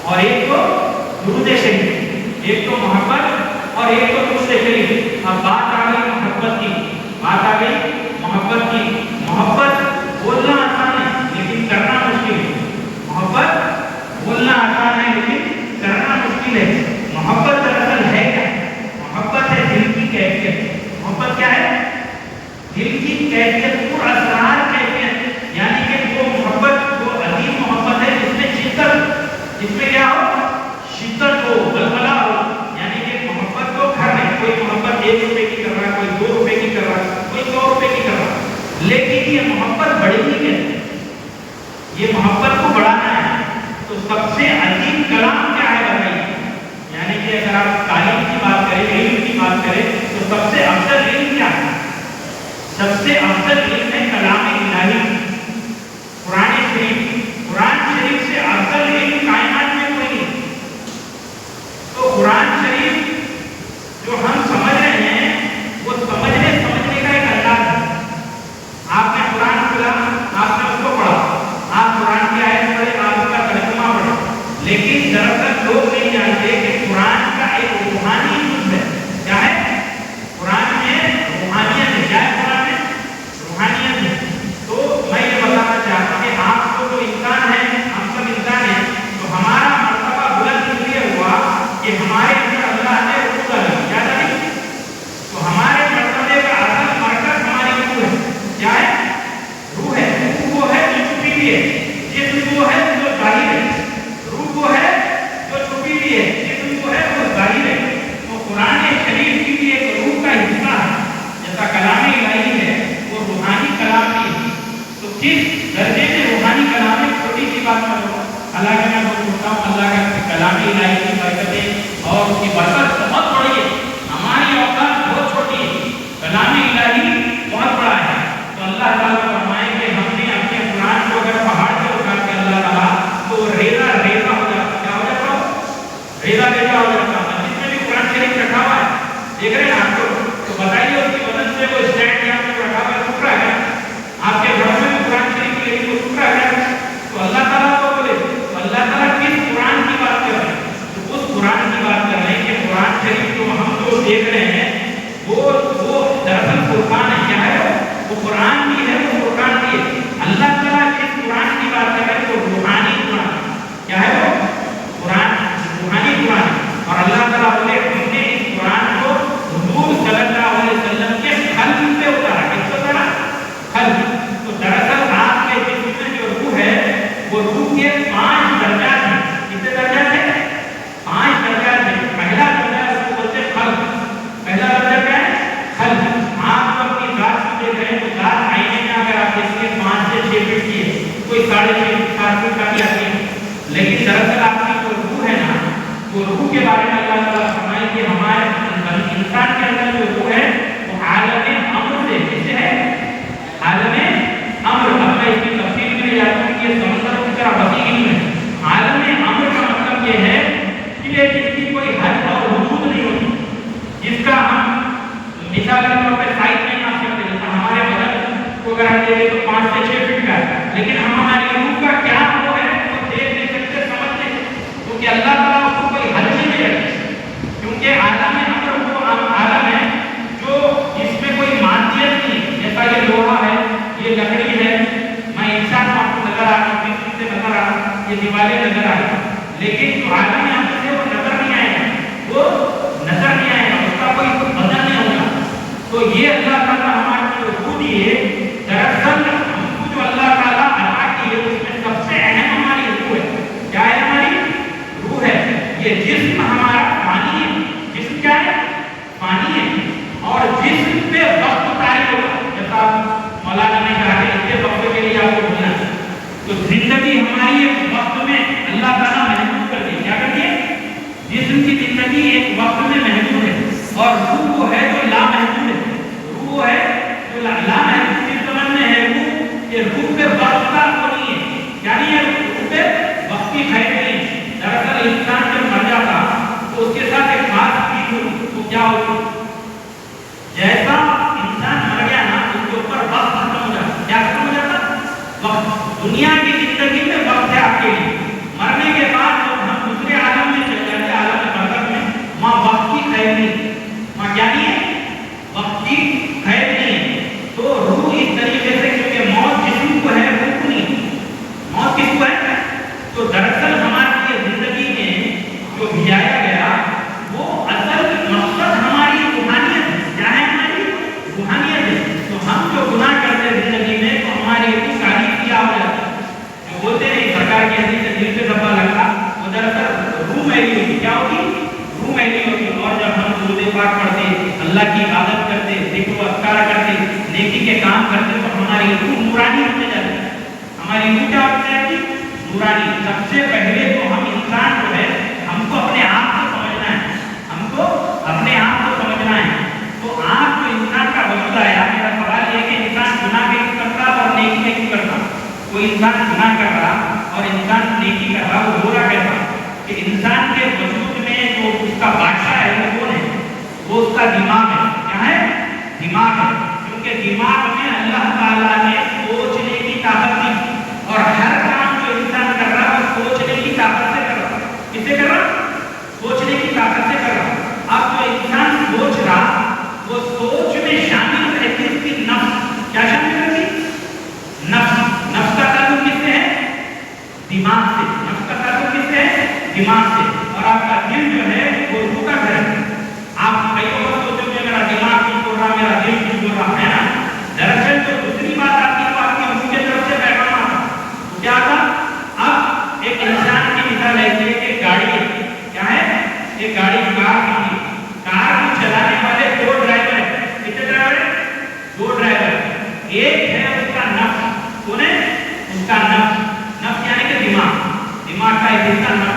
اور ایک تو درود شریف، ایک تو محبت اور ایک تو درود شریف۔ اب بات آ گئی محبت کی، بات آ گئی محبت کی۔ محبت بولنا آسان ہے لیکن کرنا مشکل ہے۔ محبت بولنا آسان ہے لیکن کرنا مشکل ہے۔ محبت دراصل ہے کیا؟ محبت ہے دل کی کیفیت۔ محبت کیا ہے؟ دل کی کیفیت، پر اسرار کیفیت، یعنی کہ وہ محبت، وہ عظیم محبت ہے جس میں شدت، جس میں کیا ہو؟ شدت ہو، بلبلا ہو۔ یعنی کہ محبت تو گھر میں کوئی محبت 1 روپے کی کر رہا ہے، کوئی 2 روپے کی کر رہا ہے، کوئی 100 روپے کی کر رہا ہے، لیکن یہ محبت بڑی ہی کیسے؟ یہ محبت کو بڑھانا ہے تو سب سے عظیم کلام کیا ہے بتائیے؟ یعنی کہ اگر آپ تعلیم کی بات کریں، علم کی بات کریں تو سب سے افضل علم کیا ہے؟ سب سے افضل علم ہے کلام الہی، قرآن شریف۔ قرآن شریف سے افضل علم کائنات میں کوئی نہیں۔ تو قرآن شریف جو ہم سمجھ رہے ہیں وہ سمجھنے کا ایک انداز ہے۔ آپ نے قرآن کھلا، آپ نے اس کو پڑھا، آپ قرآن کی آیت پڑھے، آپ اس کا ترجمہ پڑھا، لیکن دراصل لوگ نہیں جانتے کہ قرآن کا ایک روحانی جز ہے۔ کیا ہے؟ قرآن میں روحانیت ہے۔ کیا ہے قرآن میں؟ روحانیت ہے۔ تو میں یہ بتانا چاہتا ہوں کہ آپ کو جو انسان ہے، ہم سب انسان ہیں، تو ہمارا مرتبہ بلند اس لیے ہوا کہ ہمارے اندر اللہ نے روح ڈالی۔ کیا ڈالی؟ تو ہمارے مرتبے کا اصل مرکز ہماری روح ہے۔ کیا ہے؟ روح ہے۔ روح وہ ہے جو چھپی ہوئی ہے، جسم وہ ہے جو ظاہر ہے۔ روح وہ ہے جو چھپی ہوئی ہے، جسم وہ ہے وہ ظاہر ہے۔ تو قرآن شریف کی بھی ایک روح کا حصہ ہے، جیسا کلام الہی ہے وہ روحانی کلام بھی ہے۔ تو کس درجے میں روحانی کلام ہے؟ چھوٹی سی بات میں بولوں، اللہ کے میں بولتا ہوں، اللہ کا کلام الہی کی برکتیں اور اس کی برکت بہت بڑی ہے۔ ہماری اوقات بہت چھوٹی ہے، کلام الہی بہت بڑا ہے۔ تو اللہ تعالیٰ فرمائے کہ ہم نے اپنے قرآن کو اگر پہاڑ سے اٹھا کے اللہ تعالیٰ تو ریزہ ریزہ ہو جاتا۔ کیا ہو جاتا ہو؟ ریزہ ریزہ ہو جاتا۔ جس میں بھی قرآن شریف رکھا ہوا ہے، دیکھ رہے ہیں آپ کو، تو بتائیے اس کی مدد سے وہ اسٹینڈ یہاں پہ رکھا ہوا ہے، سکھ رہا ہے؟ آپ کے گھر میں بھی قرآن شریف کی لیکن وہ سکھ رہا ہے؟ تو اللہ تعالیٰ کو بولے تو اللہ تعالیٰ کس قرآن کی بات کر رہے ہیں؟ تو اس قرآن کی بات کر رہے ہیں کہ قرآن شریف جو ہم جو دیکھ رہے ہیں وہ دراصل فرقان ہے۔ کیا ہے وہ قرآن بھی ہے، وہ فرقان بھی ہے۔ اللہ تعالیٰ جس قرآن کی بات کر رہے ہیں وہ روحانی قرآن۔ کیا ہے وہ؟ قرآن روحانی قرآن۔ اور اللہ تعالیٰ بولے ہم نے اس قرآن کو حضور صلی اللہ علیہ وسلم کے قلب پہ اتارا۔ کس پہ اتارا؟ قلب۔ تو دراصل آپ کے جسم میں جو روح ہے وہ روح کے 5 درجات ہیں۔ کتنے درجات ہیں؟ 5 درجات ہیں۔ پہلا درجہ اس کو بولتے ہیں قلب۔ پہلا درجہ کیا ہے؟ قلب۔ آپ کو اپنی ذات کو دیکھ رہے ہیں تو ذات آئینے میں اگر آپ دیکھیں 5 سے 6 فٹ کی ہے، کوئی 6.5 7 فٹ کا بھی آتی ہے، لیکن دراصل آپ کی جو روح ہے نا، وہ روح کے بارے میں اللہ تعالیٰ فرمائے کہ ہمارے انسان کے اندر جو روح ہے وہ عالم امر سے، کس سے ہے؟ عالم امر۔ اب میں اس کی تفصیل میں جاتا ہوں کہ یہ سمندر کی طرح وسیع علم ہے۔ عالم امر کا مطلب یہ ہے کہ جس کی کوئی حد اور حدود نہیں ہوتی، جس کا ہم مثال کے طور پہ سائز نہیں ناپ سکتے۔ جیسا ہمارے بدن کو اگر ہم دیکھیں تو 5 سے 6 فٹ کا ہے، لیکن ہم ہماری روح کا کیا وہ ہے وہ دیکھ نہیں سکتے، سمجھ نہیں سکتے، کیونکہ اللہ تعالیٰ اس کو کوئی حد نہیں دے رکھی۔ کیونکہ عالم امر وہ عالم ہے جو جس میں کوئی مادیت نہیں، جیسا یہ لوہا ہے، یہ لکڑی ہے، میں انسان آپ کو نظر آ رہا ہوں، سے نظر آ رہا ہوں، یہ دیواریں نظر آ رہی ہیں، لیکن جو عالم امر سے وہ نظر نہیں آئے گا، وہ نظر نہیں آئے گا، اس کا کوئی بدل نہیں ہوگا۔ تو یہ اللہ تعالیٰ ہمارے جو روح دیے، دراصل ہم کو جو اللہ تعالیٰ عطا کی ہے اس میں سب سے اہم ہماری روح ہے۔ کیا ہے؟ ہماری روح ہے۔ یہ جسم ہمارا پانی ہے۔ جسم کیا ہے؟ پانی ہے۔ اور جسم پہ وقت طاری ہوگا، جیسا مولانا نے کہا کہ اتنے وقت کے لیے آپ کو بھولنا ہے، تو زندگی ہماری ایک وقت میں اللہ تعالیٰ محدود کر دی۔ کیا کر دی؟ جسم کی زندگی ایک وقت میں محدود ہے، اور روح وہ ہے جو لامحدود ہے۔ روح وہ ہے جو لامحدود کس زمن میں ہے؟ روح پہ وقت کا وہ نہیں ہے، یعنی یہ روح پہ وقت کی خیر نہیں ہے۔ دراصل انسان جب مر جاتا تو اس کے ساتھ ایک خاص چیز ہوتی، وہ کیا ہوتی؟ جیسا انسان مر گیا نا اس کے اوپر وقت ختم ہو جاتا۔ کیا ختم ہو جاتا؟ وقت۔ دنیا کی زندگی میں وقت ہے آپ کے لیے، مرنے کے بعد جب ہم پاک پڑھتے, اللہ کی عبادت کرتے, ذکر و اذکار کرتے, نیکی کے کام کرتے تو ہماری روح نورانی ہوتے جاتی ہے. ہماری روح کیا ہوتی ہے کہ نورانی. سب سے پہلے تو ہم انسان جو ہے ہم کو اپنے آپ کو سمجھنا ہے, ہم کو اپنے آپ کو سمجھنا ہے. تو آپ جو انسان کا وجود آیا, میرا سوال یہ کہ انسان گناہ کیوں کرتا اور نیکی کیوں کرتا؟ کوئی انسان گناہ کر رہا اور انسان نیکی کر رہا, وہ ہو رہا کیسا کہ انسان کے وجود میں جو اس کا بادشاہ ہے وہ کون ہے؟ وہ اس کا دماغ ہے. کیا ہے؟ دماغ ہے. کیونکہ دماغ میں اللہ تعالیٰ نے سوچنے کی طاقت دی, اور ہر کام جو انسان کر رہا ہے وہ سوچنے کی طاقت سے کر رہا. کس سے کر رہا؟ سوچنے کی طاقت سے کر رہا. اب جو انسان سوچ رہا وہ سوچ میں شامل رہتی اس کی نفس. کیا شامل رہتی؟ نفس. نفس کا تعلق کس سے ہے؟ دماغ سے. نفس کا تعلق کس سے ہے؟ دماغ سے. اور آپ کا دل جو ہے وہ روح کا گھر ہے. آپ کئی وقت سوچو کہ میرا دماغ کیوں بول رہا, میرا دل کیوں بول رہا ہے نا. دراصل جو دوسری بات آتی ہے وہ آپ کی روح کی طرف سے پیغام آتا. تو کیا آتا؟ اب ایک انسان کی مثال ایسی ہے کہ گاڑی ہے. کیا ہے؟ ایک گاڑی, کار کی. کار کو چلانے والے دو ڈرائیور ہیں. کتنے ڈرائیور ہیں؟ دو ڈرائیور. ایک ہے اس کا نفس. کون ہے؟ اس کا نفس. نفس یعنی کہ دماغ. دماغ کا ایک حصہ نفس